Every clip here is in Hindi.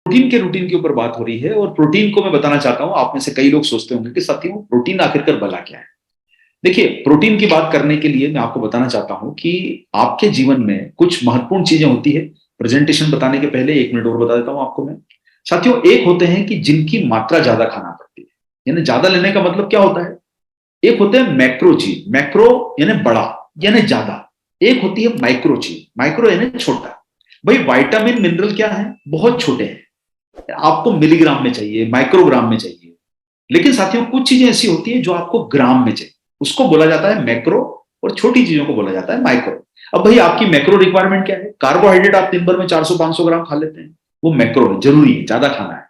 प्रोटीन के रूटीन के ऊपर बात हो रही है और प्रोटीन को मैं बताना चाहता हूं। आप में से कई लोग सोचते होंगे कि साथियों प्रोटीन आखिरकार भला क्या है। देखिए, प्रोटीन की बात करने के लिए मैं आपको बताना चाहता हूं कि आपके जीवन में कुछ महत्वपूर्ण चीजें होती है। प्रेजेंटेशन बताने के पहले 1 मिनट और बता देता हूं आपको मैं। साथियों, एक होते हैं कि जिनकी मात्रा ज्यादा खाना पड़ती है, यानी ज्यादा लेने का मतलब क्या होता है। एक होते हैं मैक्रो चीज, मैक्रो यानी बड़ा यानी ज्यादा। एक होती है माइक्रो चीज, माइक्रो यानी छोटा। भाई विटामिन मिनरल क्या है, बहुत छोटे हैं, आपको मिलीग्राम में चाहिए, माइक्रोग्राम में चाहिए। लेकिन साथियों कुछ चीजें ऐसी होती है जो आपको ग्राम में चाहिए, उसको बोला जाता है मैक्रो, और छोटी चीजों को बोला जाता है माइक्रो। अब भाई आपकी मैक्रो रिक्वायरमेंट क्या है। कार्बोहाइड्रेट आप दिन भर में 400-500 ग्राम खा लेते हैं, वो मैक्रो है, जरूरी है, ज्यादा खाना है।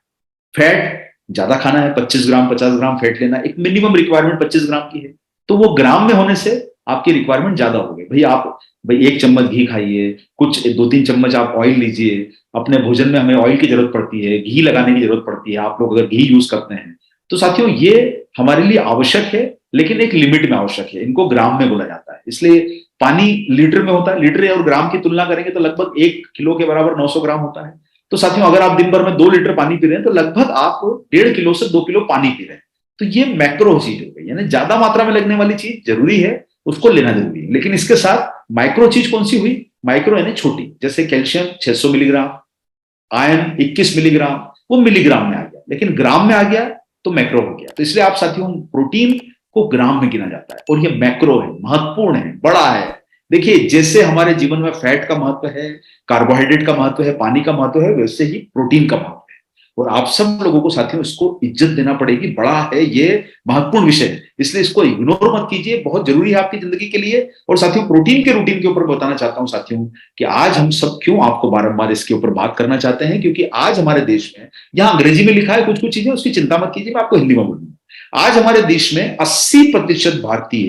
फैट ज्यादा खाना है, 25 ग्राम 50 ग्राम फैट लेना, एक मिनिमम रिक्वायरमेंट 25 ग्राम की है, तो वो ग्राम में होने से आपकी रिक्वायरमेंट ज्यादा हो गई। भाई आप 1 चम्मच घी खाइए, कुछ 2-3 चम्मच आप ऑयल लीजिए। अपने भोजन में हमें ऑयल की जरूरत पड़ती है, घी लगाने की जरूरत पड़ती है, आप लोग अगर घी यूज करते हैं तो साथियों ये हमारे लिए आवश्यक है, लेकिन एक लिमिट में आवश्यक है। इनको ग्राम में बोला जाता है। इसलिए पानी लीटर में होता है, लीटर और ग्राम की तुलना करेंगे तो लगभग 1 किलो के बराबर 900 ग्राम होता है। तो साथियों अगर आप दिन भर में 2 लीटर पानी पी रहे हैं तो लगभग आप 1.5 किलो से 2 किलो पानी पी रहे हैं। तो ये मैक्रो चीज हो गई, यानी ज्यादा मात्रा में लगने वाली चीज जरूरी है, उसको लेना जरूरी है। लेकिन इसके साथ माइक्रो चीज कौन सी हुई, माइक्रो यानी छोटी, जैसे कैल्शियम 600 मिलीग्राम, आयरन 21 मिलीग्राम, वो मिलीग्राम में आ गया, लेकिन ग्राम में आ गया तो मैक्रो हो गया। तो इसलिए आप साथियों प्रोटीन को ग्राम में गिना जाता है, और ये मैक्रो है, महत्वपूर्ण है, बड़ा है। देखिए, जैसे हमारे जीवन में फैट का महत्व है, कार्बोहाइड्रेट का महत्व है, पानी का महत्व है, वैसे ही प्रोटीन का महत्व है। और आप सब लोगों को साथियों इसको इज्जत देना पड़ेगी, बड़ा है ये, महत्वपूर्ण विषय है, इसलिए इसको इग्नोर मत कीजिए, बहुत जरूरी है आपकी जिंदगी के लिए। और साथियों प्रोटीन के रूटीन के ऊपर बताना चाहता हूं साथियों कि आज हम सब क्यों आपको बारंबार इसके ऊपर बात करना चाहते हैं, क्योंकि आज हमारे देश में, यहां अंग्रेजी में लिखा है कुछ कुछ चीजें, उसकी चिंता मत कीजिए, मैं आपको हिंदी में बोलूंगा। आज हमारे देश में 80% भारतीय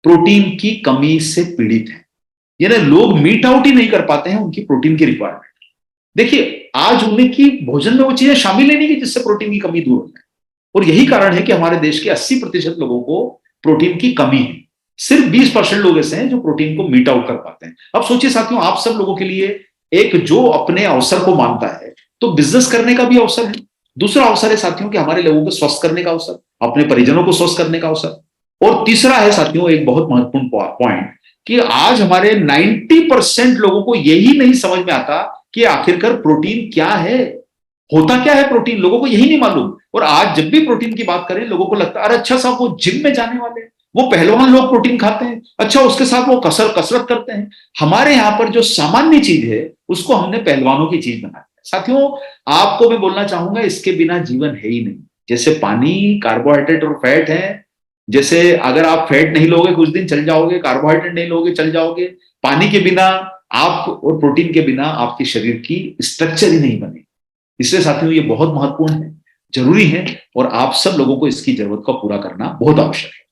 प्रोटीन की कमी से पीड़ित है, यानी लोग मीट आउट ही नहीं कर पाते हैं उनकी प्रोटीन की रिक्वायरमेंट। देखिए, आज उनकी भोजन में वो चीजें शामिल ही नहीं की जिससे प्रोटीन की कमी दूर हो जाए। और यही कारण है कि हमारे देश के 80% लोगों को प्रोटीन की कमी है। सिर्फ 20% लोग ऐसे हैं जो प्रोटीन को मीट आउट कर पाते हैं। अब सोचिए साथियों, आप सब लोगों के लिए एक जो अपने अवसर को मानता है, तो बिजनेस करने का भी अवसर है। दूसरा अवसर है साथियों कि हमारे लोगों को स्वस्थ करने का अवसर, अपने परिजनों को स्वस्थ करने का अवसर। और तीसरा है साथियों एक बहुत महत्वपूर्ण पॉइंट, कि आज हमारे 90% लोगों को यही नहीं समझ में आता कि आखिरकार प्रोटीन क्या है, होता क्या है प्रोटीन, लोगों को यही नहीं मालूम। और आज जब भी प्रोटीन की बात करें, लोगों को लगता है अरे अच्छा साहब वो जिम में जाने वाले हैं, वो पहलवान लोग प्रोटीन खाते हैं, अच्छा उसके साथ वो कसरत करते हैं। हमारे यहां पर जो सामान्य चीज है उसको हमने पहलवानों की चीज बना दिया। साथियों आपको मैं बोलना चाहूंगा, इसके बिना जीवन है ही नहीं। जैसे पानी, कार्बोहाइड्रेट और फैट है, जैसे अगर आप फैट नहीं लोगे कुछ दिन चल जाओगे, कार्बोहाइड्रेट नहीं लोगे चल जाओगे, पानी के बिना आप और प्रोटीन के बिना आपके शरीर की स्ट्रक्चर ही नहीं बने। इसलिए साथियों ये बहुत महत्वपूर्ण है, जरूरी है, और आप सब लोगों को इसकी जरूरत को पूरा करना बहुत आवश्यक है।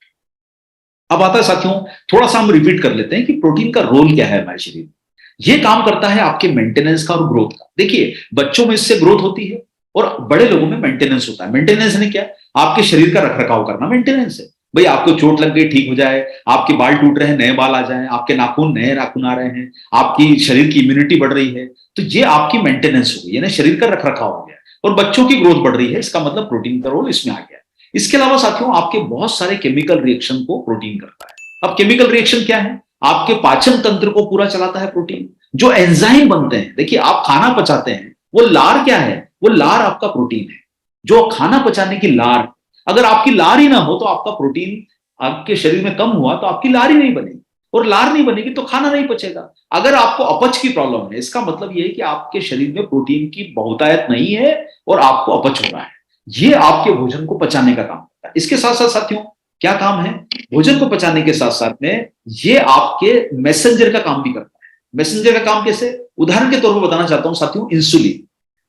अब आता है साथियों, थोड़ा सा हम रिपीट कर लेते हैं कि प्रोटीन का रोल क्या है हमारे शरीर में। ये काम करता है आपके मेंटेनेंस का और ग्रोथ का। देखिए, बच्चों में इससे ग्रोथ होती है और बड़े लोगों में मेंटेनेंस होता है। मेंटेनेंस ने क्या, आपके शरीर का रखरखाव करना मेंटेनेंस है। भाई आपको चोट लग गई, ठीक हो जाए, आपके बाल टूट रहे हैं, नए बाल आ जाए, आपके नाखून नए नाखून आ रहे हैं, आपकी शरीर की इम्यूनिटी बढ़ रही है, तो ये आपकी मेंटेनेंस हो गई, यानी शरीर का रखरखाव हो गया। और बच्चों की ग्रोथ बढ़ रही है, इसका मतलब प्रोटीन का रोल इसमें आ गया। इसके अलावा साथियों आपके बहुत सारे केमिकल रिएक्शन को प्रोटीन करता है। अब केमिकल रिएक्शन क्या है, आपके पाचन तंत्र को पूरा चलाता है प्रोटीन। जो एंजाइम बनते हैं, देखिए आप खाना पचाते हैं, वो लार क्या है, वो लार आपका प्रोटीन है। जो खाना पचाने की लार, अगर आपकी लार ही ना हो तो आपका प्रोटीन आपके शरीर में कम हुआ तो आपकी लार ही नहीं बनेगी, और लार नहीं बनेगी तो खाना नहीं पचेगा। अगर आपको अपच की प्रॉब्लम है, इसका मतलब यह है कि आपके शरीर में प्रोटीन की बहुतायत नहीं है और आपको अपच हो रहा है। ये आपके भोजन को पचाने का काम करता है। इसके साथ साथ साथियों क्या काम है, भोजन को पचाने के साथ साथ में ये आपके मैसेंजर का काम भी करता है। मैसेंजर का काम कैसे, उदाहरण के तौर पर बताना चाहता हूं साथियों, इंसुलिन।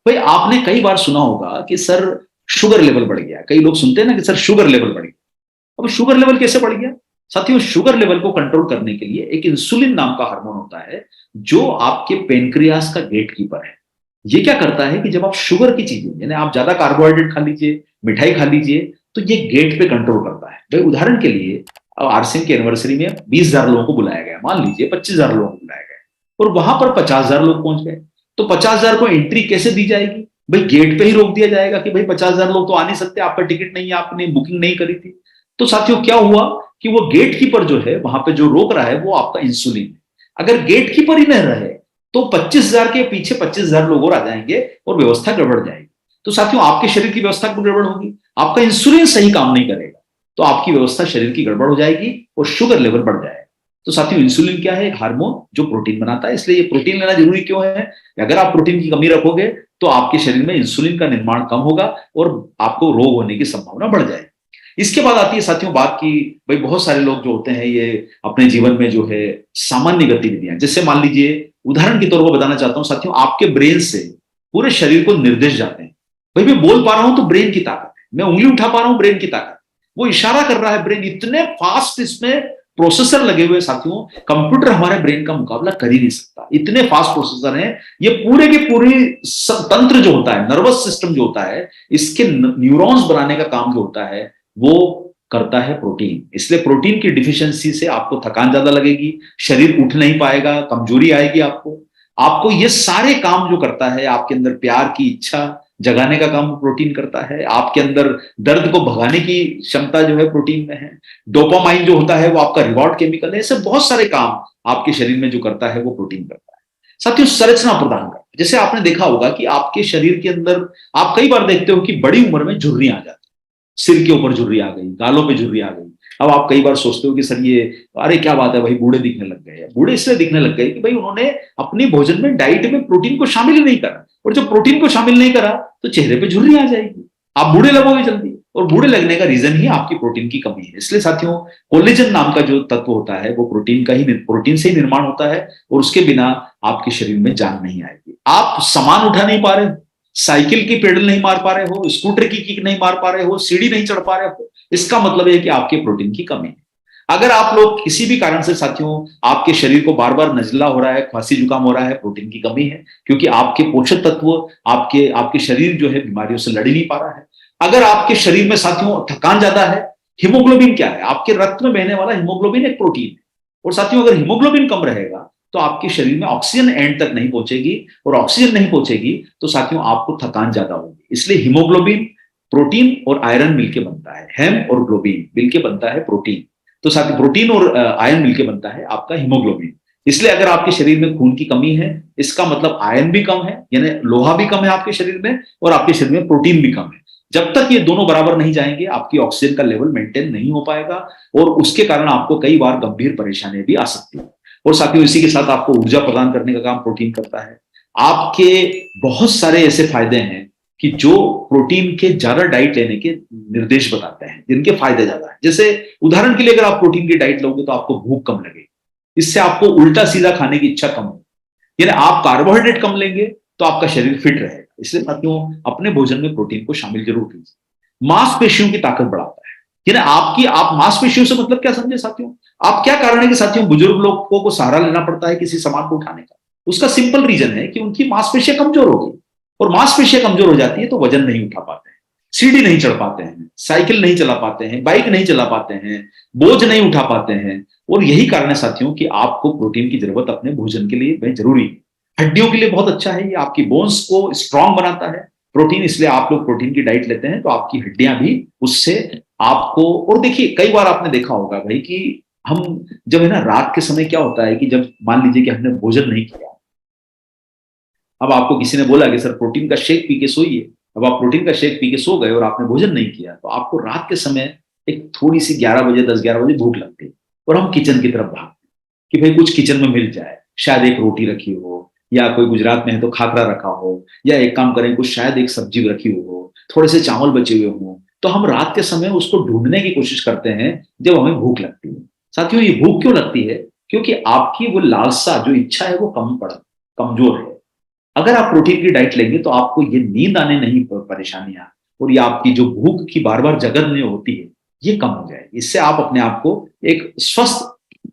भाई आपने कई बार सुना होगा कि सर शुगर लेवल बढ़ गया, कई लोग सुनते हैं ना कि सर शुगर लेवल बढ़ गया। अब शुगर लेवल कैसे बढ़ गया, साथियों शुगर लेवल को कंट्रोल करने के लिए एक इंसुलिन नाम का हार्मोन होता है, जो आपके पेनक्रियास का गेटकीपर है। ये क्या करता है कि जब आप शुगर की चीजें, यानी आप ज्यादा कार्बोहाइड्रेट खा लीजिए, मिठाई खा लीजिए, तो ये गेट पे कंट्रोल करता है। भाई उदाहरण के लिए आरसीएम की एनिवर्सरी में 20,000 लोगों को बुलाया गया, मान लीजिए 25,000 लोगों को बुलाया गया, और वहां पर 50,000 लोग पहुंच गए, तो 50,000 को एंट्री कैसे दी जाएगी, भाई गेट पे ही रोक दिया जाएगा कि भाई 50,000 लोग तो आ नहीं सकते, आपका टिकट नहीं है, आपने बुकिंग नहीं करी थी। तो साथियों क्या हुआ कि वो गेट कीपर जो है वहां पे जो रोक रहा है वो आपका इंसुलिन है। अगर गेट कीपर ही नहीं रहे तो 25,000 के पीछे 25,000 लोग और आ जाएंगे और व्यवस्था गड़बड़ जाएगी। तो साथियों आपके शरीर की व्यवस्था गड़बड़ होगी, आपका इंसुलिन सही काम नहीं करेगा, तो आपकी व्यवस्था शरीर की गड़बड़ हो जाएगी और शुगर लेवल बढ़ जाएगा। तो साथियों इंसुलिन क्या है? एक हार्मोन जो प्रोटीन बनाता है। इसलिए ये प्रोटीन लेना जरूरी क्यों है? अगर आप प्रोटीन की कमी रखोगे तो आपके शरीर में इंसुलिन का निर्माण कम होगा और आपको रोग होने की संभावना बढ़ जाएगी। इसके बाद आती है साथियों बात की, भाई बहुत सारे लोग जो होते हैं ये अपने जीवन में जो है सामान्य गतिविधियां, जैसे मान लीजिए उदाहरण के तौर पर बताना चाहता हूं साथियों, आपके ब्रेन से पूरे शरीर को निर्देश जाते हैं। भाई मैं बोल पा रहा हूं तो ब्रेन की ताकत है, मैं उंगली उठा पा रहा हूं ब्रेन की ताकत, वो इशारा कर रहा है ब्रेन, इतने फास्ट इसमें प्रोसेसर लगे हुए साथियों, कंप्यूटर हमारे ब्रेन का मुकाबला कर ही नहीं सकता, इतने फास्ट प्रोसेसर हैं। ये पूरे के पूरे तंत्र जो होता है, नर्वस सिस्टम जो होता है, इसके न्यूरॉन्स बनाने का काम जो होता है वो करता है प्रोटीन। इसलिए प्रोटीन की डिफिशियंसी से आपको थकान ज्यादा लगेगी, शरीर उठ नहीं पाएगा, कमजोरी आएगी आपको। आपको ये सारे काम जो करता है, आपके अंदर प्यार की इच्छा जगाने का काम प्रोटीन करता है, आपके अंदर दर्द को भगाने की क्षमता जो है प्रोटीन में है, डोपामाइन जो होता है वो आपका रिवॉर्ड केमिकल है। ऐसे बहुत सारे काम आपके शरीर में जो करता है वो प्रोटीन करता है। साथियों संरचना प्रदान करता है, जैसे आपने देखा होगा कि आपके शरीर के अंदर आप कई बार देखते हो कि बड़ी उम्र में झुर्रियां आ जाती, सिर के ऊपर झुर्री आ गई, गालों पे झुर्री आ गई। अब आप कई बार सोचते हो कि सर ये अरे क्या बात है भाई, बूढ़े दिखने लग गए। बूढ़े इसलिए दिखने लग गए कि भाई उन्होंने अपने भोजन में, डाइट में प्रोटीन को शामिल ही नहीं करा, और जब प्रोटीन को शामिल नहीं करा तो चेहरे पे झुर्री आ जाएगी, आप बूढ़े लगोगे जल्दी। और बूढ़े लगने का रीजन ही आपकी प्रोटीन की कमी है। इसलिए साथियों कोलेजन नाम का जो तत्व होता है वो प्रोटीन से ही निर्माण होता है, और उसके बिना आपके शरीर में जान नहीं आएगी। आप सामान उठा नहीं पा रहे, साइकिल की पेडल नहीं मार पा रहे हो, स्कूटर की किक नहीं मार पा रहे हो, सीढ़ी नहीं चढ़ पा रहे हो, इसका मतलब है कि आपके प्रोटीन की कमी है। अगर आप लोग किसी भी कारण से साथियों आपके शरीर को बार बार नजला हो रहा है, खांसी जुकाम हो रहा है, प्रोटीन की कमी है, क्योंकि आपके पोषक तत्व, आपके आपके शरीर जो है बीमारियों से लड़ ही नहीं पा रहा है। अगर आपके शरीर में साथियों थकान ज्यादा है, हीमोग्लोबिन क्या है? आपके रक्त में बहने वाला हीमोग्लोबिन एक प्रोटीन है, और साथियों अगर हीमोग्लोबिन कम रहेगा तो आपके शरीर में ऑक्सीजन एंड तक नहीं पहुंचेगी, और ऑक्सीजन नहीं पहुंचेगी तो साथियों आपको थकान ज्यादा होगी। इसलिए हीमोग्लोबिन, प्रोटीन और आयरन मिलके बनता है, हेम और ग्लोबिन मिलके बनता है प्रोटीन। तो साथ ही प्रोटीन और आयरन मिलके बनता है आपका हीमोग्लोबिन। इसलिए अगर आपके शरीर में खून की कमी है, इसका मतलब आयरन भी कम है, यानी लोहा भी कम है आपके शरीर में, और आपके शरीर में प्रोटीन भी कम है। जब तक ये दोनों बराबर नहीं जाएंगे आपकी ऑक्सीजन का लेवल मेंटेन नहीं हो पाएगा, और उसके कारण आपको कई बार गंभीर परेशानियां भी आ सकती है। और साथियों इसी के साथ आपको ऊर्जा प्रदान करने का काम प्रोटीन करता है। आपके बहुत सारे ऐसे फायदे हैं कि जो प्रोटीन के ज्यादा डाइट लेने के निर्देश बताते हैं, जिनके फायदे ज्यादा है। जैसे उदाहरण के लिए अगर आप प्रोटीन की डाइट लोगे तो आपको भूख कम लगेगी, इससे आपको उल्टा सीधा खाने की इच्छा कम होगी। यानी आप कार्बोहाइड्रेट कम लेंगे तो आपका शरीर फिट रहेगा। इसलिए साथियों अपने भोजन में प्रोटीन को शामिल जरूर कीजिए। मांसपेशियों की ताकत बढ़ाता है, यानी आप मांसपेशियों से मतलब क्या समझे साथियों? आप क्या कारण है कि साथियों बुजुर्ग लोगों को सहारा लेना पड़ता है किसी सामान को उठाने का? उसका सिंपल रीजन है कि उनकी मांसपेशियां कमजोर हो गई, और मांसपेशियां कमजोर हो जाती है तो वजन नहीं उठा पाते हैं, सीढ़ी नहीं चढ़ पाते हैं, साइकिल नहीं चला पाते हैं, बाइक नहीं चला पाते हैं, बोझ नहीं उठा पाते हैं। और यही कारण है साथियों कि आपको प्रोटीन की जरूरत अपने भोजन के लिए वह जरूरी है। हड्डियों के लिए बहुत अच्छा है, ये आपकी बोन्स को स्ट्रांग बनाता है प्रोटीन। इसलिए आप लोग प्रोटीन की डाइट लेते हैं तो आपकी हड्डियां भी उससे आपको। और देखिए कई बार आपने देखा होगा भाई कि हम जब है ना रात के समय क्या होता है कि जब मान लीजिए कि हमने भोजन नहीं किया, अब आपको किसी ने बोला कि सर प्रोटीन का शेक पी के सोइए, अब आप प्रोटीन का शेक पी के सो गए और आपने भोजन नहीं किया, तो आपको रात के समय एक थोड़ी सी 11 बजे 10-11 बजे भूख लगती है, और हम किचन की तरफ भागते हैं कि भाई कुछ किचन में मिल जाए, शायद एक रोटी रखी हो, या कोई गुजरात में है तो खाखरा रखा हो, या एक काम करें कुछ शायद एक सब्जी रखी हो, थोड़े से चावल बचे हुए हो, तो हम रात के समय उसको ढूंढने की कोशिश करते हैं जब हमें भूख लगती है। साथियों ये भूख क्यों लगती है? क्योंकि आपकी वो लालसा जो इच्छा है वो कमजोर है। अगर आप प्रोटीन की डाइट लेंगे तो आपको ये नींद आने नहीं परेशानियां, और ये आपकी जो भूख की बार बार जगने होती है ये कम हो जाएगी। इससे आप अपने आप को एक स्वस्थ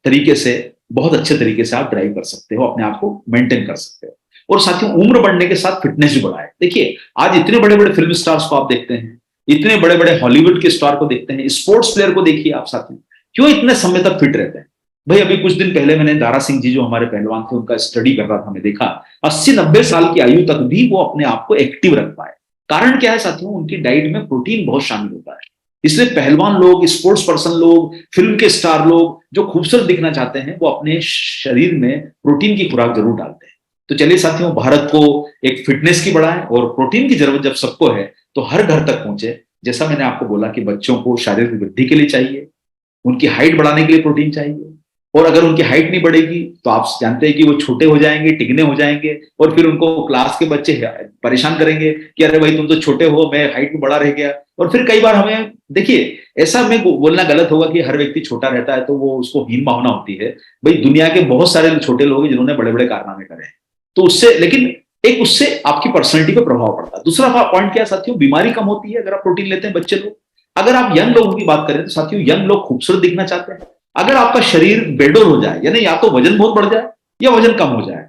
तरीके से, बहुत अच्छे तरीके से आप ड्राइव कर सकते हो, अपने आप को मेंटेन कर सकते हो। और साथियों उम्र बढ़ने के साथ फिटनेस भी बढ़ा है। देखिए आज इतने बड़े बड़े फिल्म स्टार्स को आप देखते हैं, इतने बड़े बड़े हॉलीवुड के स्टार को देखते हैं, स्पोर्ट्स प्लेयर को देखिए आप साथियों, क्यों इतने समय तक फिट रहते हैं? भाई अभी कुछ दिन पहले मैंने दारा सिंह जी जो हमारे पहलवान थे उनका स्टडी कर रहा था, मैं देखा 80-90 साल की आयु तक भी वो अपने आप को एक्टिव रख पाए। कारण क्या है साथियों? उनकी डाइट में प्रोटीन बहुत शामिल होता है। इसलिए पहलवान लोग, स्पोर्ट्स पर्सन लोग, फिल्म के स्टार लोग जो खूबसूरत दिखना चाहते हैं वो अपने शरीर में प्रोटीन की खुराक जरूर डालते हैं। तो चलिए साथियों, भारत को एक फिटनेस की बढ़ाएं और प्रोटीन की जरूरत जब सबको है तो हर घर तक पहुंचे। जैसा मैंने आपको बोला कि बच्चों को शारीरिक वृद्धि के लिए चाहिए, उनकी हाइट बढ़ाने के लिए प्रोटीन चाहिए, और अगर उनकी हाइट नहीं बढ़ेगी तो आप जानते हैं कि वो छोटे हो जाएंगे, टिकने हो जाएंगे, और फिर उनको क्लास के बच्चे परेशान करेंगे कि अरे भाई तुम तो छोटे हो, मैं हाइट में बड़ा रह गया। और फिर कई बार हमें देखिए, ऐसा में बोलना गलत होगा कि हर व्यक्ति छोटा रहता है तो वो उसको हीन भावना होती है। भाई दुनिया के बहुत सारे छोटे लोग हैं जिन्होंने बड़े बड़े कारनामे करे हैं, तो उससे लेकिन एक उससे आपकी पर्सनैलिटी पर प्रभाव पड़ता है। दूसरा पॉइंट क्या है साथियों? बीमारी कम होती है अगर आप प्रोटीन लेते हैं, बच्चे लोग। अगर आप यंग लोगों की बात करें तो साथियों, यंग लोग खूबसूरत दिखना चाहते हैं। अगर आपका शरीर बेडोल हो जाए, यानी या तो वजन बहुत बढ़ जाए या वजन कम हो जाए,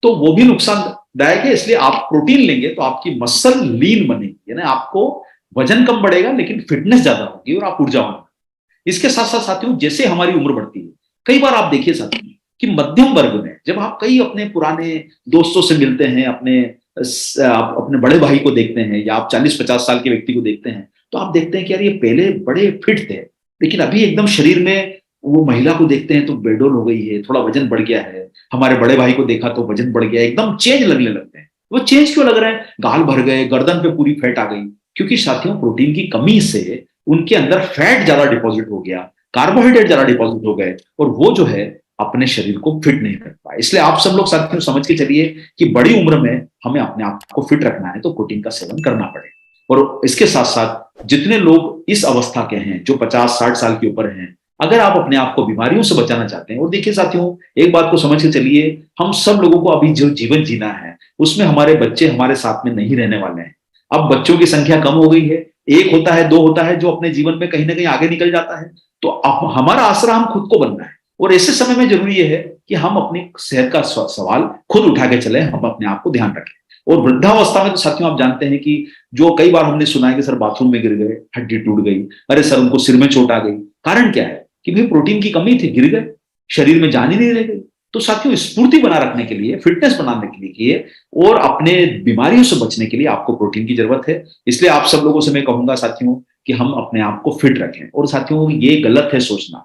तो वो भी नुकसानदायक है। इसलिए आप प्रोटीन लेंगे तो आपकी मसल लीन बनेगी, यानी आपको वजन कम बढ़ेगा लेकिन फिटनेस ज्यादा होगी और आप ऊर्जावान होंगे। इसके साथ साथ साथियों, जैसे हमारी उम्र बढ़ती है, कई बार आप देखिए साथियों कि मध्यम वर्ग में जब आप कई अपने पुराने दोस्तों से मिलते हैं, आप अपने बड़े भाई को देखते हैं या आप 40-50 साल के व्यक्ति को देखते हैं, तो आप देखते हैं कि यार ये पहले बड़े फिट थे लेकिन अभी एकदम शरीर में, वो महिला को देखते हैं तो बेडोल हो गई है, थोड़ा वजन बढ़ गया है। हमारे बड़े भाई को देखा तो वजन बढ़ गया, एकदम चेंज लगने लगते हैं। वो चेंज क्यों लग रहे हैं? गाल भर गए, गर्दन पे पूरी फैट आ गई, क्योंकि साथियों प्रोटीन की कमी से उनके अंदर फैट ज्यादा डिपॉजिट हो गया, कार्बोहाइड्रेट ज्यादा डिपॉजिट हो गए, और वो जो है अपने शरीर को फिट नहीं रख पाए। इसलिए आप सब लोग साथियों समझ के चलिए कि बड़ी उम्र में हमें अपने आप को फिट रखना है तो प्रोटीन का सेवन करना पड़ेगा। और इसके साथ साथ जितने लोग इस अवस्था के हैं जो 50-60 साल के ऊपर हैं, अगर आप अपने आप को बीमारियों से बचाना चाहते हैं, और देखिए साथियों एक बात को समझ के चलिए, हम सब लोगों को अभी जो जीवन जीना है उसमें हमारे बच्चे हमारे साथ में नहीं रहने वाले हैं। अब बच्चों की संख्या कम हो गई है, एक होता है, दो होता है जो अपने जीवन में कहीं ना कहीं आगे निकल जाता है। तो अब हमारा आसरा हम खुद को बनना है, और ऐसे समय में जरूरी यह है कि हम अपनी सेहत का सवाल खुद उठा के चले, हम अपने आप को ध्यान रखें। और वृद्धावस्था में तो साथियों आप जानते हैं कि जो कई बार हमने सुना है कि सर बाथरूम में गिर गए, हड्डी टूट गई, अरे सर उनको सिर में चोट आ गई। कारण क्या है? कि भाई प्रोटीन की कमी थी, गिर गए, शरीर में जान ही नहीं रह गई। तो साथियों स्फूर्ति बना रखने के लिए, फिटनेस बनाने के लिए और अपने बीमारियों से बचने के लिए आपको प्रोटीन की जरूरत है। इसलिए आप सब लोगों से मैं कहूंगा साथियों कि हम अपने आप को फिट रखें। और साथियों ये गलत है सोचना।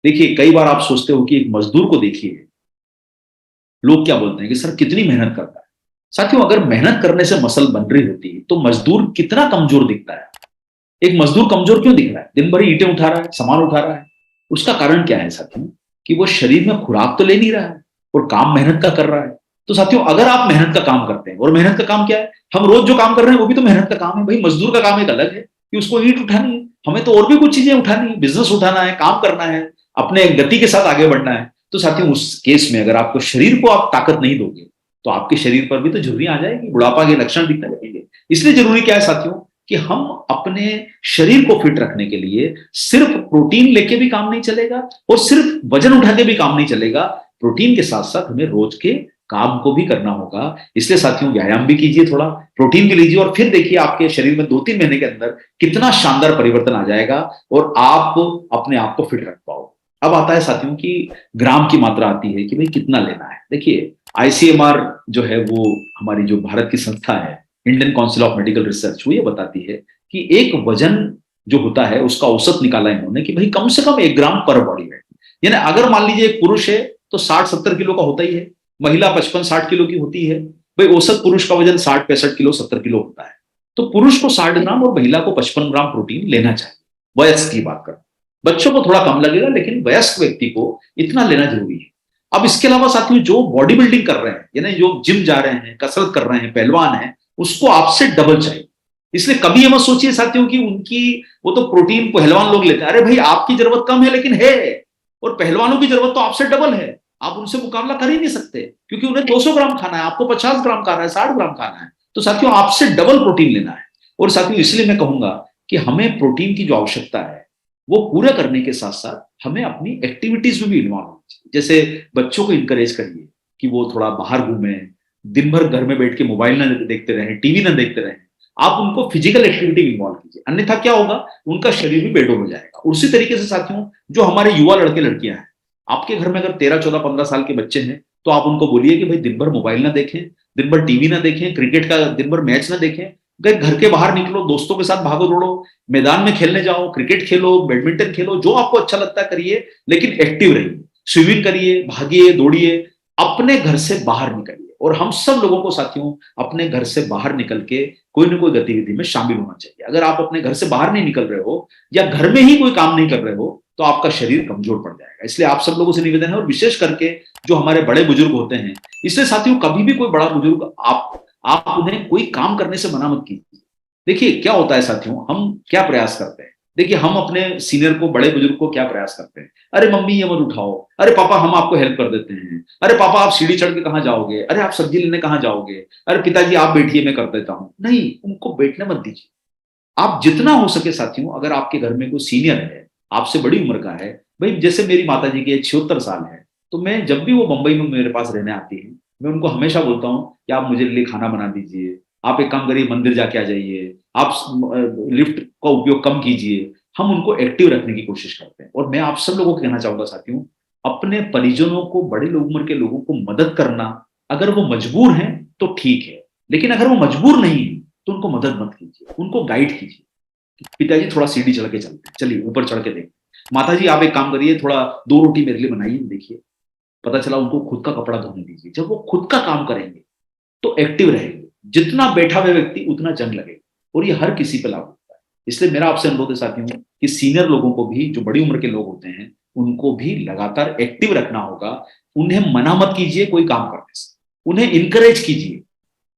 देखिए कई बार आप सोचते हो कि एक मजदूर को देखिए, लोग क्या बोलते हैं कि सर कितनी मेहनत करता है। साथियों अगर मेहनत करने से मसल बन रही होती तो मजदूर कितना कमजोर दिखता है। एक मजदूर कमजोर क्यों दिख रहा है? दिन भर ईंटें उठा रहा है, सामान उठा रहा है। उसका कारण क्या है साथियों? कि वो शरीर में खुराक तो ले नहीं रहा है और काम मेहनत का कर रहा है। तो साथियों अगर आप मेहनत का काम करते हैं, और मेहनत का काम क्या है? हम रोज जो काम कर रहे हैं वो भी तो मेहनत का काम है। भाई मजदूर का काम एक अलग है कि उसको ईंट उठानी है, हमें तो और भी कुछ चीजें उठानी है, बिजनेस उठाना है, काम करना है, अपने गति के साथ आगे बढ़ना है। तो साथियों उस केस में अगर आपको शरीर को आप ताकत नहीं दोगे तो आपके शरीर पर भी तो झुर्रियां आ जाएगी, बुढ़ापा के लक्षण दिखने लगेंगे। इसलिए जरूरी क्या है साथियों कि हम अपने शरीर को फिट रखने के लिए सिर्फ प्रोटीन लेके भी काम नहीं चलेगा और सिर्फ वजन उठा के भी काम नहीं चलेगा। प्रोटीन के साथ साथ हमें रोज के काम को भी करना होगा। इसलिए साथियों व्यायाम भी कीजिए, थोड़ा प्रोटीन भी लीजिए, और फिर देखिए आपके शरीर में 2-3 महीने के अंदर कितना शानदार परिवर्तन आ जाएगा और आप अपने आप को फिट रख पाओ। अब आता है साथियों कि ग्राम की मात्रा आती है कि भाई कितना लेना है। देखिए आईसीएमआर जो है, वो हमारी जो भारत की संस्था है, Indian council of medical research, वो ये बताती है कि एक वजन जो होता है उसका औसत निकाला इन्होंने कि भाई कम से कम 1 ग्राम पर बॉडी वेट। यानी अगर मान लीजिए एक पुरुष है तो 60-70 किलो का होता ही है, महिला 55-60 किलो की होती है। भाई औसत पुरुष का वजन 60-65 किलो 70 किलो होता है। तो पुरुष को 60 ग्राम और महिला को 55 ग्राम प्रोटीन लेना चाहिए। वयस्क की बात कर, बच्चों को थोड़ा कम लगेगा लेकिन वयस्क व्यक्ति को इतना लेना जरूरी है। अब इसके अलावा साथियों जो बॉडी बिल्डिंग कर रहे हैं, यानी जो जिम जा रहे हैं, कसरत कर रहे हैं, पहलवान हैं, उसको आपसे डबल चाहिए। इसलिए कभी ये मत सोचिए साथियों कि उनकी वो तो प्रोटीन पहलवान लोग लेते हैं। अरे भाई आपकी जरूरत कम है लेकिन है, और पहलवानों की जरूरत तो आपसे डबल है। आप उनसे मुकाबला कर ही नहीं सकते क्योंकि उन्हें 200 ग्राम खाना है, आपको 50 ग्राम खाना है, 60 ग्राम खाना है। तो साथियों आपसे डबल प्रोटीन लेना है। और साथियों इसलिए मैं कहूंगा कि हमें प्रोटीन की जो आवश्यकता है वो पूरा करने के साथ साथ हमें अपनी एक्टिविटीज में भी इन्वॉल्व होना चाहिए। जैसे बच्चों को इंकरेज करिए कि वो थोड़ा बाहर घूमें, दिन भर घर में बैठ के मोबाइल ना देखते रहें, टीवी ना देखते रहें। आप उनको फिजिकल एक्टिविटी में इन्वॉल्व कीजिए, अन्यथा क्या होगा, उनका शरीर भी बेडोल हो जाएगा। उसी तरीके से साथियों जो हमारे युवा लड़के लड़कियां हैं, आपके घर में अगर 13, 14, 15 साल के बच्चे हैं तो आप उनको बोलिए कि भाई दिन भर मोबाइल ना देखें, दिन भर टीवी ना देखें, क्रिकेट का दिन भर मैच ना देखें, घर के बाहर निकलो, दोस्तों के साथ भागो दौड़ो, मैदान में खेलने जाओ, क्रिकेट खेलो, बैडमिंटन खेलो, जो आपको अच्छा लगता है करिए, लेकिन एक्टिव रहिए, स्विमिंग करिए, भागिए, दौड़िए, अपने घर से बाहर निकलिए। और हम सब लोगों को साथियों अपने घर से बाहर निकल के कोई ना कोई गतिविधि में शामिल होना चाहिए। अगर आप अपने घर से बाहर नहीं निकल रहे हो या घर में ही कोई काम नहीं कर रहे हो तो आपका शरीर कमजोर पड़ जाएगा। इसलिए आप सब लोगों से निवेदन है, और विशेष करके जो हमारे बड़े बुजुर्ग होते हैं, इसलिए साथियों कभी भी कोई बड़ा बुजुर्ग आप उन्हें कोई काम करने से मना मत कीजिए। देखिए क्या होता है साथियों, हम क्या प्रयास करते हैं, देखिए हम अपने सीनियर को, बड़े बुजुर्ग को क्या प्रयास करते हैं, अरे मम्मी ये मत उठाओ, अरे पापा हम आपको हेल्प कर देते हैं, अरे पापा आप सीढ़ी चढ़ के कहाँ जाओगे, अरे आप सब्जी लेने कहाँ जाओगे, अरे पिताजी आप बैठिए मैं कर देता हूं। नहीं, उनको बैठने मत दीजिए। आप जितना हो सके साथियों, अगर आपके घर में कोई सीनियर है, आपसे बड़ी उम्र का है, भाई जैसे मेरी माता जी की 76 साल है, तो मैं जब भी वो मुंबई में मेरे पास रहने आती है, मैं उनको हमेशा बोलता हूँ कि आप मुझे लिए खाना बना दीजिए, आप एक काम करिए मंदिर जाके आ जाइए, आप लिफ्ट का उपयोग कम कीजिए। हम उनको एक्टिव रखने की कोशिश करते हैं। और मैं आप सब लोगों को कहना चाहूंगा साथियों, अपने परिजनों को, बड़े उम्र के लोगों को मदद करना, अगर वो मजबूर हैं तो ठीक है, लेकिन अगर वो मजबूर नहीं है तो उनको मदद मत कीजिए, उनको गाइड कीजिए। पिताजी थोड़ा सीढ़ी चढ़ के चलते हैं, चलिए ऊपर चढ़ के देखते हैं। माता जी आप एक काम करिए, थोड़ा 2 रोटी मेरे लिए बनाइए, देखिए। पता चला उनको खुद का कपड़ा धोने दीजिए। जब वो खुद का काम करेंगे तो एक्टिव रहेंगे। जितना बैठा हुआ व्यक्ति उतना जंग लगेगा, और ये हर किसी पे लागू होता है। इसलिए मेरा आपसे अनुरोध है साथियों कि सीनियर लोगों को भी, जो बड़ी उम्र के लोग होते हैं, उनको भी लगातार एक्टिव रखना होगा। उन्हें मना मत कीजिए कोई काम करने से, उन्हें इंकरेज कीजिए।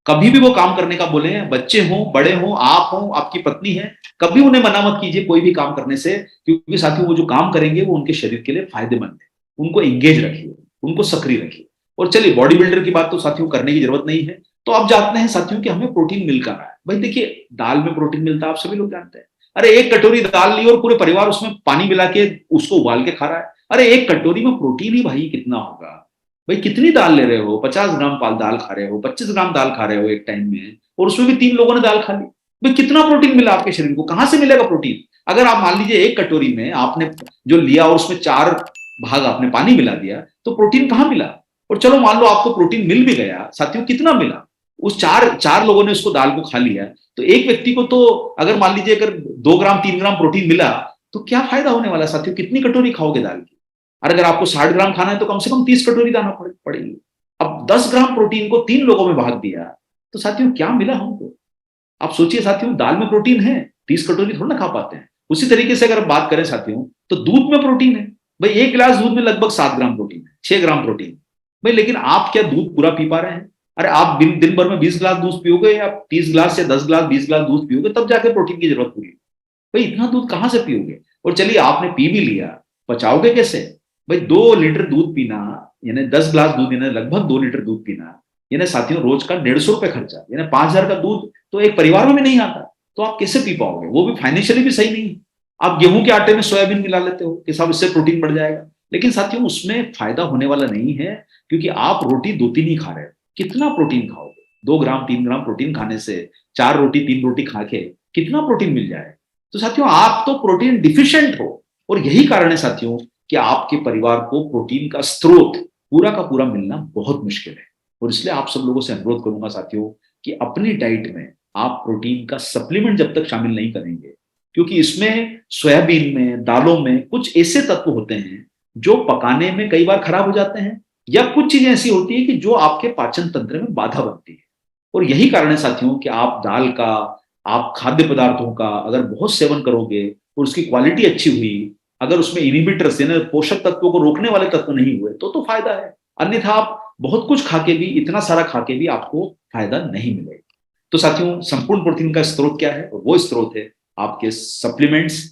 कभी भी वो काम करने का बोले, बच्चे हों, बड़े हों, आप हों, आपकी पत्नी है, कभी उन्हें मना मत कीजिए कोई भी काम करने से, क्योंकि साथियों वो जो काम करेंगे वो उनके शरीर के लिए फायदेमंद है। उनको एंगेज रखिए, उनको सक्रिय रखिए। और चलिए बॉडी बिल्डर की बात तो साथियों करने की जरूरत नहीं है। तो आप जानते हैं साथियों कि हमें प्रोटीन मिल कर रहा है। भाई देखिए दाल में प्रोटीन मिलता है, आप सभी लोग जानते हैं। अरे एक कटोरी दाल ली और पूरे परिवार उसमें पानी मिला के उसको उबाल के खा रहा है। अरे एक कटोरी में प्रोटीन ही भाई कितना होगा। भाई कितनी दाल ले रहे हो, 50 ग्राम दाल खा रहे हो, 25 ग्राम दाल खा रहे हो एक टाइम में, और उसमें भी 3 लोगों ने दाल खा ली। भाई कितना प्रोटीन मिला आपके शरीर को, कहां से मिलेगा प्रोटीन। अगर आप मान लीजिए एक कटोरी में आपने जो लिया और उसमें 4 भाग आपने पानी मिला दिया, तो प्रोटीन कहां मिला। और चलो मान लो आपको प्रोटीन मिल भी गया, साथियों कितना मिला। उस चार चार लोगों ने उसको दाल को खा लिया, तो एक व्यक्ति को तो अगर मान लीजिए अगर 2 ग्राम 3 ग्राम प्रोटीन मिला, तो क्या फायदा होने वाला साथियों, कितनी कटोरी खाओगे दाल की। और अगर आपको 60 ग्राम खाना है तो कम से कम 30 कटोरी दाना पड़ेगी। अब 10 ग्राम प्रोटीन को 3 लोगों में भाग दिया, तो साथियों क्या मिला हमको। आप सोचिए साथियों, दाल में प्रोटीन है, 30 कटोरी थोड़ा ना खा पाते हैं। उसी तरीके से अगर बात करें साथियों, तो दूध में प्रोटीन है। भाई एक गिलास दूध में लगभग 7 ग्राम प्रोटीन है, 6 ग्राम प्रोटीन। भाई लेकिन आप क्या दूध पूरा पी पा रहे हैं। अरे आप दिन भर में 20 गिलास दूध पियोगे, या 30 गिलास या 10 गिलास 20 गिलास दूध पियोगे, तब जाके प्रोटीन की जरूरत पूरी। भाई इतना दूध कहां से पियोगे। और चलिए आपने पी भी लिया, पचाओगे कैसे। भाई 2 लीटर दूध पीना, यानी 10 गिलास दूध, यानी लगभग 2 लीटर दूध पीना, यानी साथियों रोज का 150 रुपए खर्चा, यानी 5,000 का दूध तो एक परिवार में भी नहीं आता। तो आप कैसे पी पाओगे, वो भी फाइनेंशियली भी सही नहीं है। आप गेहूं के आटे में सोयाबीन मिला लेते हो कि साहब इससे प्रोटीन बढ़ जाएगा, लेकिन साथियों उसमें फायदा होने वाला नहीं है, क्योंकि आप रोटी 2-3 ही खा रहे हो। कितना प्रोटीन खाओगे। 2 ग्राम 3 ग्राम प्रोटीन खाने से 4 रोटी 3 रोटी खा के कितना प्रोटीन मिल जाए। तो साथियों आप तो प्रोटीन डिफिशिएंट हो, और यही कारण है साथियों कि आपके परिवार को प्रोटीन का स्रोत पूरा का पूरा मिलना बहुत मुश्किल है। और इसलिए आप सब लोगों से अनुरोध करूंगा साथियों कि अपनी डाइट में आप प्रोटीन का सप्लीमेंट जब तक शामिल नहीं करेंगे, क्योंकि इसमें सोयाबीन में, दालों में कुछ ऐसे तत्व होते हैं जो पकाने में कई बार खराब हो जाते हैं, या कुछ चीजें ऐसी होती है कि जो आपके पाचन तंत्र में बाधा बनती है। और यही कारण है साथियों कि आप दाल का, आप खाद्य पदार्थों का अगर बहुत सेवन करोगे और उसकी क्वालिटी अच्छी हुई, अगर उसमें इनिबिटर्स यानी पोषक तत्वों को रोकने वाले तत्व नहीं हुए, तो फायदा है। अन्यथा आप बहुत कुछ खा के भी, इतना सारा खा के भी आपको फायदा नहीं मिलेगा। तो साथियों संपूर्ण प्रोटीन का स्रोत क्या है, और वो स्रोत है आपके सप्लीमेंट्स।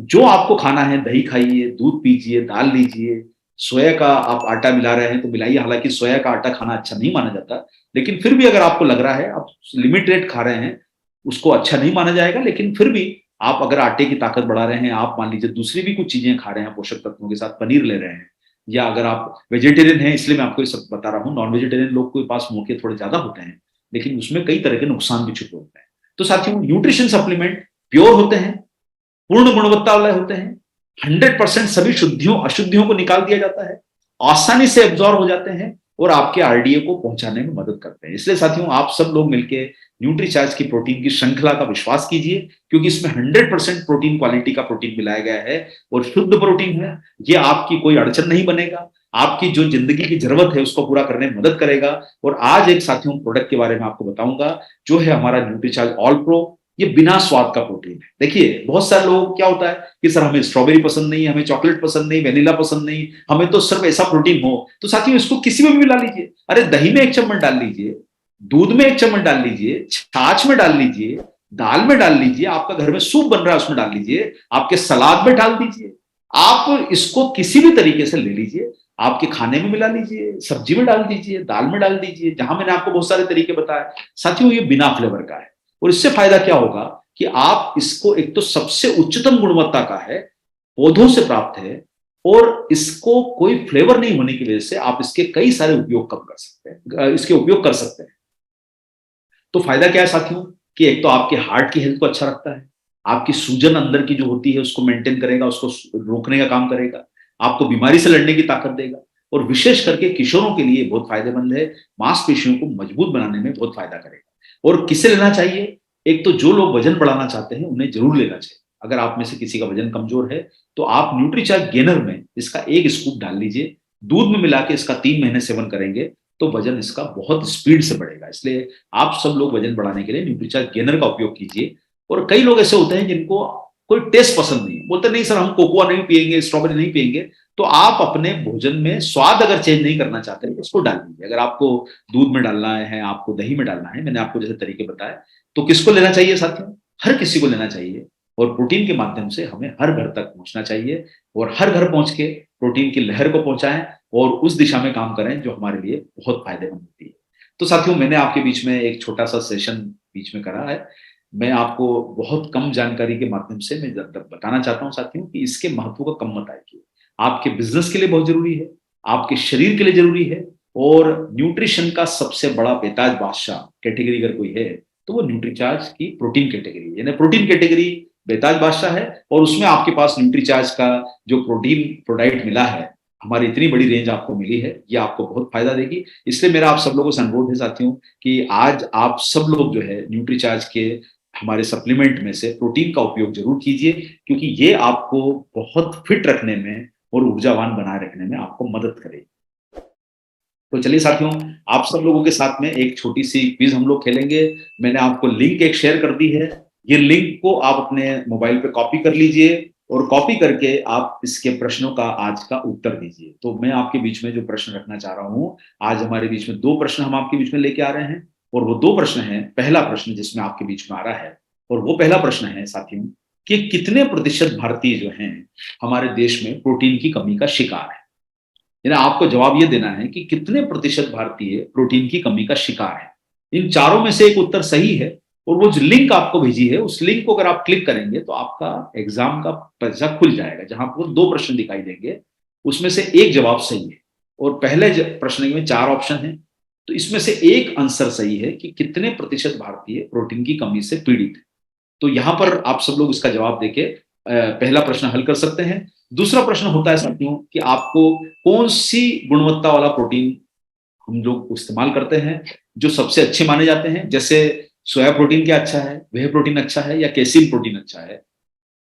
जो आपको खाना है, दही खाइए, दूध पीजिए, दाल लीजिए, सोया का आप आटा मिला रहे हैं तो मिलाइए। हालांकि सोया का आटा खाना अच्छा नहीं माना जाता, लेकिन फिर भी अगर आपको लग रहा है आप लिमिटेड खा रहे हैं, उसको अच्छा नहीं माना जाएगा। लेकिन फिर भी आप अगर आटे की ताकत बढ़ा रहे हैं, आप मान लीजिए दूसरी भी कुछ चीजें खा रहे हैं पोषक तत्वों के साथ, पनीर ले रहे हैं, या अगर आप वेजिटेरियन हैं, इसलिए मैं आपको ये सब बता रहा हूँ। नॉन वेजिटेरियन लोग के पास मौके थोड़े ज्यादा होते हैं, लेकिन उसमें कई तरह के नुकसान भी छुपे होते हैं। तो साथियों न्यूट्रिशन सप्लीमेंट प्योर होते हैं, पूर्ण गुणवत्ता वाले होते हैं, 100% सभी शुद्धियों अशुद्धियों को निकाल दिया जाता है, आसानी से एब्जॉर्ब हो जाते हैं और आपके आरडीए को पहुंचाने में मदद करते हैं। इसलिए साथियों, आप सब लोग मिलकर न्यूट्रीचार्ज की प्रोटीन की श्रृंखला का विश्वास कीजिए, क्योंकि इसमें 100% प्रोटीन क्वालिटी का प्रोटीन मिलाया गया है और शुद्ध प्रोटीन है। ये आपकी कोई अड़चन नहीं बनेगा, आपकी जो जिंदगी की जरूरत है उसको पूरा करने में मदद करेगा। और आज एक साथियों प्रोडक्ट के बारे में आपको बताऊंगा, जो है हमारा न्यूट्रीचार्ज ऑल प्रो। ये बिना स्वाद का प्रोटीन है। देखिए, बहुत सारे लोग क्या होता है कि सर हमें स्ट्रॉबेरी पसंद नहीं, हमें चॉकलेट पसंद नहीं, वेनिला पसंद नहीं, हमें तो सिर्फ ऐसा प्रोटीन हो। तो साथियों, इसको किसी में भी मिला लीजिए। अरे दही में 1 चम्मच डाल लीजिए, दूध में 1 चम्मच डाल लीजिए, छाछ में डाल लीजिए, दाल में डाल लीजिए, आपका घर में सूप बन रहा है उसमें डाल लीजिए, आपके सलाद में डाल दीजिए। आप इसको किसी भी तरीके से ले लीजिए, आपके खाने में मिला लीजिए, सब्जी में डाल दीजिए, दाल में डाल दीजिए, जहां मैंने आपको बहुत सारे तरीके बताए। साथियों, ये बिना फ्लेवर का है और इससे फायदा क्या होगा कि आप इसको, एक तो सबसे उच्चतम गुणवत्ता का है, पौधों से प्राप्त है, और इसको कोई फ्लेवर नहीं होने की वजह से आप इसके कई सारे उपयोग कम कर सकते हैं, इसके उपयोग कर सकते हैं। तो फायदा क्या है साथियों कि एक तो आपके हार्ट की हेल्थ को अच्छा रखता है, आपकी सूजन अंदर की जो होती है उसको मेंटेन करेगा, उसको रोकने का काम करेगा, आपको बीमारी से लड़ने की ताकत देगा, और विशेष करके किशोरों के लिए बहुत फायदेमंद है, मांसपेशियों को मजबूत बनाने में बहुत फायदा करेगा। और किसे लेना चाहिए? एक तो जो लोग वजन बढ़ाना चाहते हैं उन्हें जरूर लेना चाहिए। अगर आप में से किसी का वजन कमजोर है तो आप न्यूट्रीचार्ज गेनर में इसका 1 स्कूप डाल लीजिए, दूध में मिला के इसका 3 महीने सेवन करेंगे तो वजन इसका बहुत स्पीड से बढ़ेगा। इसलिए आप सब लोग वजन बढ़ाने के लिए न्यूट्रीचार्ज गेनर का उपयोग कीजिए। और कई लोग ऐसे होते हैं जिनको कोई टेस्ट पसंद नहीं, बोलते नहीं सर हम कोकोआ नहीं पिएंगे, स्ट्रॉबेरी नहीं पिएंगे। तो आप अपने भोजन में स्वाद अगर चेंज नहीं करना चाहते हैं, उसको डाल दीजिए। अगर आपको दूध में डालना है, आपको दही में डालना है, मैंने आपको जैसे तरीके बताए, तो किसको लेना चाहिए साथियों? हर किसी को लेना चाहिए। और प्रोटीन के माध्यम से हमें हर घर तक पहुंचना चाहिए, और हर घर पहुंच के प्रोटीन की लहर को पहुंचाएं और उस दिशा में काम करें जो हमारे लिए बहुत फायदेमंद होती है। तो साथियों, मैंने आपके बीच में एक छोटा सा सेशन बीच में करा है। मैं आपको बहुत कम जानकारी के माध्यम से मैं बताना चाहता हूं साथियों कि इसके महत्व को कम मत आइए। आपके बिजनेस के लिए बहुत जरूरी है, आपके शरीर के लिए जरूरी है। और न्यूट्रिशन का सबसे बड़ा बेताज बादशाह कैटेगरी अगर कोई है तो वो न्यूट्रीचार्ज की प्रोटीन कैटेगरी, यानी प्रोटीन कैटेगरी बेताज बादशाह है। और उसमें आपके पास न्यूट्रीचार्ज का जो प्रोटीन प्रोडक्ट मिला है, हमारी इतनी बड़ी रेंज आपको मिली है, ये आपको बहुत फायदा देगी। इसलिए मेरा आप सब लोगों से अनुरोध है साथियों कि आज आप सब लोग जो है न्यूट्रीचार्ज के हमारे सप्लीमेंट में से प्रोटीन का उपयोग जरूर कीजिए, क्योंकि ये आपको बहुत फिट रखने में और ऊर्जावान बनाए रखने में आपको मदद करेगी। तो चलिए साथियों, आप सब लोगों के साथ में एक छोटी सी क्विज हम लोग खेलेंगे। मैंने आपको लिंक एक शेयर कर दी है, ये लिंक को आप अपने मोबाइल पे कॉपी कर लीजिए और कॉपी करके आप इसके प्रश्नों का आज का उत्तर दीजिए। तो मैं आपके बीच में जो प्रश्न रखना चाह रहा हूं, आज हमारे बीच में 2 प्रश्न हम आपके बीच में लेके आ रहे हैं, और वो 2 प्रश्न हैं। पहला प्रश्न जिसमें आपके बीच में आ रहा है, और वो पहला प्रश्न है साथियों कि कितने प्रतिशत भारतीय जो हैं हमारे देश में प्रोटीन की कमी का शिकार है। यानी आपको जवाब ये देना है कि कितने प्रतिशत भारतीय प्रोटीन की कमी का शिकार है। इन चारों में से एक उत्तर सही है, और वो जो लिंक आपको भेजी है उस लिंक को अगर आप क्लिक करेंगे तो आपका एग्जाम का पर्चा खुल जाएगा, जहां आपको 2 प्रश्न दिखाई देंगे, उसमें से एक जवाब सही है। और पहले प्रश्न में 4 ऑप्शन है, तो इसमें से एक आंसर सही है कि कितने प्रतिशत भारतीय प्रोटीन की कमी से पीड़ित है। तो यहां पर आप सब लोग इसका जवाब देके पहला प्रश्न हल कर सकते हैं। दूसरा प्रश्न होता है साथियों कि आपको कौन सी गुणवत्ता वाला प्रोटीन हम लोग इस्तेमाल करते हैं जो सबसे अच्छे माने जाते हैं। जैसे सोया प्रोटीन क्या अच्छा है, वेह प्रोटीन अच्छा है, या केसिन प्रोटीन अच्छा है,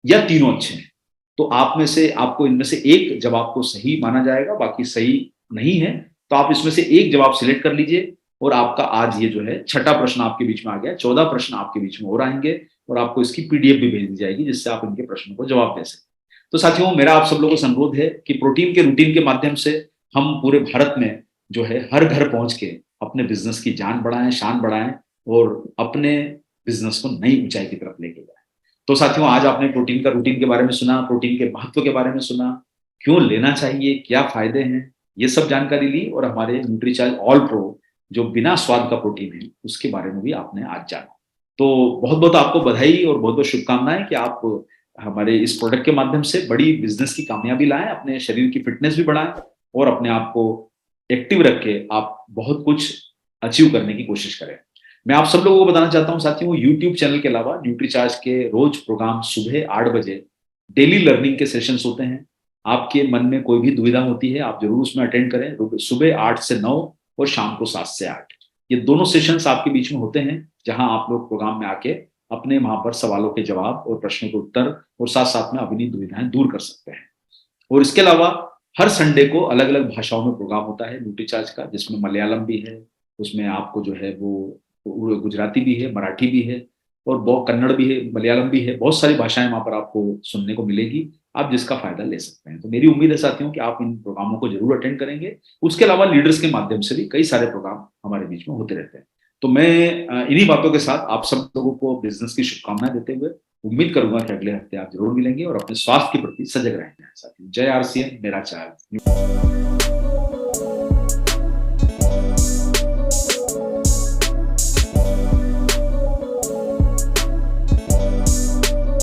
या तीनों अच्छे हैं। तो आप में से आपको इनमें से एक जवाब को सही माना जाएगा, बाकी सही नहीं है। तो आप इसमें से एक जवाब सिलेक्ट कर लीजिए, और आपका आज ये जो है छठा प्रश्न आपके बीच में आ गया। 14 प्रश्न आपके बीच में और आएंगे, और आपको इसकी पीडीएफ भी भेज दी जाएगी जिससे आप इनके प्रश्नों को जवाब दे सकें। तो साथियों, मेरा आप सब लोगों से अनुरोध है कि प्रोटीन के रूटीन के माध्यम से हम पूरे भारत में जो है हर घर पहुंच के अपने बिजनेस की जान बढ़ाएं, शान बढ़ाएं, और अपने बिजनेस को नई ऊंचाई की तरफ लेके जाएं। तो साथियों, आज आपने प्रोटीन का रूटीन के बारे में सुना, प्रोटीन के महत्व के बारे में सुना, क्यों लेना चाहिए, क्या फायदे हैं, ये सब जानकारी ली। और हमारे न्यूट्रीचार्ज ऑल प्रो जो बिना स्वाद का प्रोटीन है उसके बारे में भी आपने आज जाना। तो बहुत बहुत आपको बधाई और बहुत बहुत शुभकामनाएं कि आप हमारे इस प्रोडक्ट के माध्यम से बड़ी बिजनेस की कामयाबी लाएं, अपने शरीर की फिटनेस भी बढ़ाएं, और अपने आप को एक्टिव रख के आप बहुत कुछ अचीव करने की कोशिश करें। मैं आप सब लोगों को बताना चाहता हूं साथियों, यूट्यूब चैनल के अलावा न्यूट्रीचार्ज के रोज प्रोग्राम सुबह 8 बजे डेली लर्निंग के सेशंस होते हैं। आपके मन में कोई भी दुविधा होती है, आप जरूर उसमें अटेंड करें। सुबह 8 से 9 और शाम को 7 से 8, ये दोनों सेशंस आपके बीच में होते हैं, जहां आप लोग प्रोग्राम में आके अपने वहां पर सवालों के जवाब और प्रश्नों के उत्तर और साथ साथ में अपनी दुविधाएं दूर कर सकते हैं। और इसके अलावा हर संडे को अलग अलग भाषाओं में प्रोग्राम होता है न्यूट्रीचार्ज का, जिसमें मलयालम भी है, उसमें आपको जो है वो गुजराती भी है, मराठी भी है, और बहुत कन्नड़ भी है, मलयालम भी है, बहुत सारी भाषाएं वहां पर आपको सुनने को मिलेगी। आप जिसका फायदा ले सकते हैं। तो मेरी उम्मीद है साथियों कि आप इन प्रोग्रामों को जरूर अटेंड करेंगे। उसके अलावा लीडर्स के माध्यम से भी कई सारे प्रोग्राम हमारे बीच में होते रहते हैं। तो मैं इन्हीं बातों के साथ आप सब लोगों को बिजनेस की शुभकामनाएं देते हुए उम्मीद करूंगा कि अगले हफ्ते आप जरूर मिलेंगे और अपने स्वास्थ्य के प्रति सजग रहेंगे साथियों। जय आरसीएम, मेरा चार्ज।